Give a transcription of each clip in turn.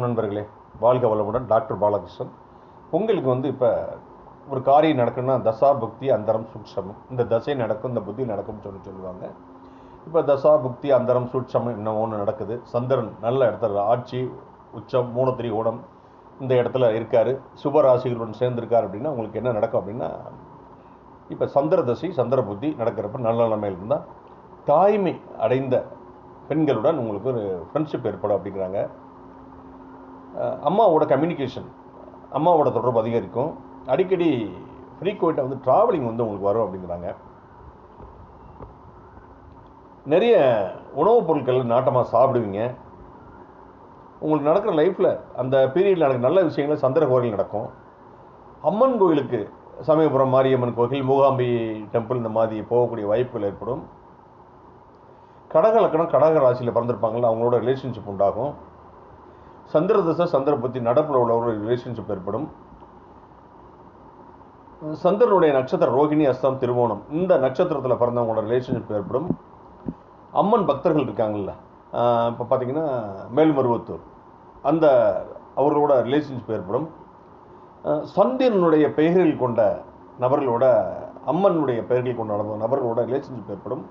நண்பர்களே, வாழ்க வளமுடன். டாக்டர் பாலகிருஷ்ணன். உங்களுக்கு இப்போ ஒரு காரியம் நடக்குன்னா தசா புக்தி அந்தரம் சூட்சமம், இந்த தசை நடக்கும், இந்த புத்தி நடக்கும்னு சொல்லுவாங்க. இப்போ தசா புக்தி அந்தரம் சூட்சமம் என்ன ஒன்று நடக்குது. சந்திரன் நல்ல இடத்துல ஆட்சி உச்சம் மூணத்திரி ஓடம் இந்த இடத்துல இருக்கார், சுபராசிகளுடன் சேர்ந்திருக்கார் அப்படின்னா உங்களுக்கு என்ன நடக்கும் அப்படின்னா, இப்போ சந்திர தசை சந்திர புத்தி நடக்கிறப்ப நல்ல நிலைமையில் இருந்தால் தாய்மை அடைந்த பெண்களுடன் உங்களுக்கு ஒரு ஃப்ரெண்ட்ஷிப் ஏற்படும் அப்படிங்கிறாங்க. அம்மாவோட கம்யூனிகேஷன், அம்மாவோட தொடர்பு அதிகரிக்கும். அடிக்கடி ஃப்ரீக்வெண்ட்டாக ட்ராவலிங் உங்களுக்கு வரும் அப்படிங்கிறாங்க. நிறைய உணவுப் பொருட்கள் நாட்டமாக சாப்பிடுவீங்க. உங்களுக்கு நடக்கிற லைஃப்பில் அந்த பீரியடில் நடக்கிற நல்ல விஷயங்கள் சந்திர கோயில் நடக்கும். அம்மன் கோயிலுக்கு, சமயபுரம் மாரியம்மன் கோயில், மூகாம்பி டெம்பிள் இந்த மாதிரி போகக்கூடிய வாய்ப்புகள் ஏற்படும். கடக லக்கணம், கடக ராசியில் பிறந்திருப்பாங்களா, அவங்களோட ரிலேஷன்ஷிப் உண்டாகும். சந்திர தசை சந்திர புத்தி நடப்பில் உள்ள ஒரு ரிலேஷன்ஷிப் ஏற்படும். சந்திரனுடைய நட்சத்திரம் ரோகிணி, அஸ்தம், திருவோணம், இந்த நட்சத்திரத்தில் பிறந்தவங்களோட ரிலேஷன்ஷிப் ஏற்படும். அம்மன் பக்தர்கள் இருக்காங்கல்ல, இப்போ பார்த்தீங்கன்னா மேல்மருவத்தூர், அந்த அவர்களோட ரிலேஷன்ஷிப் ஏற்படும். சந்திரனுடைய பெயர்கள் கொண்ட நபர்களோட, அம்மனுடைய பெயர்கள் கொண்ட நபர்களோட ரிலேஷன்ஷிப் ஏற்படும்.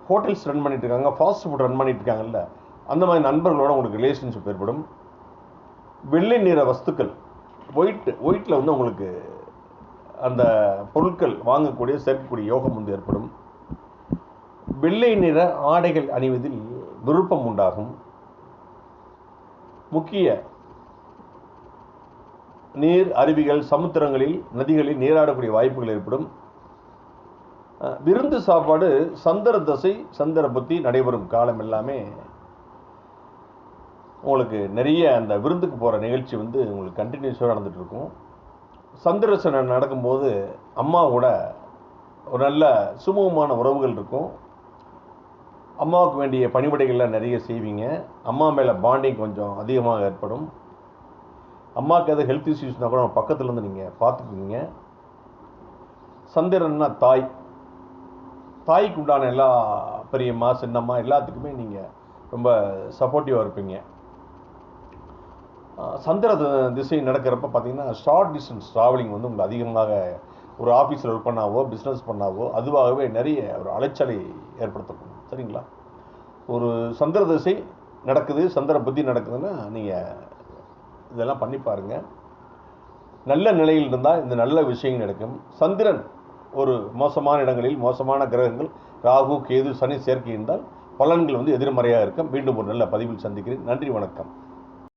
ஹோட்டல்ஸ் ரன் பண்ணிட்டு இருக்காங்க, ஃபாஸ்ட் ஃபுட் ரன் பண்ணிட்டு இருக்காங்கல்ல, அந்த மாதிரி நண்பர்களோட உங்களுக்கு ரிலேஷன்ஷிப் ஏற்படும். வெள்ளை நிற வஸ்துக்கள், ஒயிட்டில் உங்களுக்கு அந்த பொருட்கள் வாங்கக்கூடிய சேர்க்கக்கூடிய யோகம் ஏற்படும். வெள்ளை நிற ஆடைகள் அணிவதில் விருப்பம் உண்டாகும். முக்கிய நீர் அருவிகள், சமுத்திரங்களில், நதிகளில் நீராடக்கூடிய வாய்ப்புகள் ஏற்படும். விருந்து சாப்பாடு சந்திர தசை சந்திர புத்தி நடைபெறும் காலம் எல்லாமே உங்களுக்கு நிறைய அந்த விருந்துக்கு போகிற நிகழ்ச்சி உங்களுக்கு கண்டினியூஸாக நடந்துகிட்டு இருக்கும். சந்திரசனை நடக்கும்போது அம்மாவோட ஒரு நல்ல சுமூகமான உறவுகள் இருக்கும். அம்மாவுக்கு வேண்டிய பணிவிடைகள்லாம் நிறைய செய்வீங்க. அம்மா மேலே பாண்டிங் கொஞ்சம் அதிகமாக ஏற்படும். அம்மாவுக்கு எதாவது ஹெல்த் இஷ்யூஸ்னால் கூட பக்கத்துலேருந்து நீங்கள் பார்த்துக்குவீங்க. சந்திரன்னா தாய், தாய்க்கு உண்டான எல்லா பெரியம்மா சின்னம்மா எல்லாத்துக்குமே நீங்கள் ரொம்ப சப்போர்ட்டிவாக இருப்பீங்க. சந்திர திசை நடக்கிறப்ப பார்த்தீங்கன்னா ஷார்ட் டிஸ்டன்ஸ் ட்ராவலிங் உங்களுக்கு அதிகமாக, ஒரு ஆஃபீஸில் ஒர்க் பண்ணாவோ பிஸ்னஸ் பண்ணாவோ அதுவாகவே நிறைய ஒரு அலைச்சலை ஏற்படுத்தணும். சரிங்களா? ஒரு சந்திர திசை நடக்குது, சந்திர புத்தி நடக்குதுன்னா நீங்கள் இதெல்லாம் பண்ணி பாருங்கள். நல்ல நிலையில் இருந்தால் இந்த நல்ல விஷயங்கள் நடக்கும். சந்திரன் ஒரு மோசமான இடங்களில், மோசமான கிரகங்கள் ராகு கேது சனி சேர்க்கை இருந்தால் பலன்கள் எதிர்மறையாக இருக்கும். மீண்டும் ஒரு நல்ல பதிவில் சந்திக்கிறேன். நன்றி, வணக்கம்.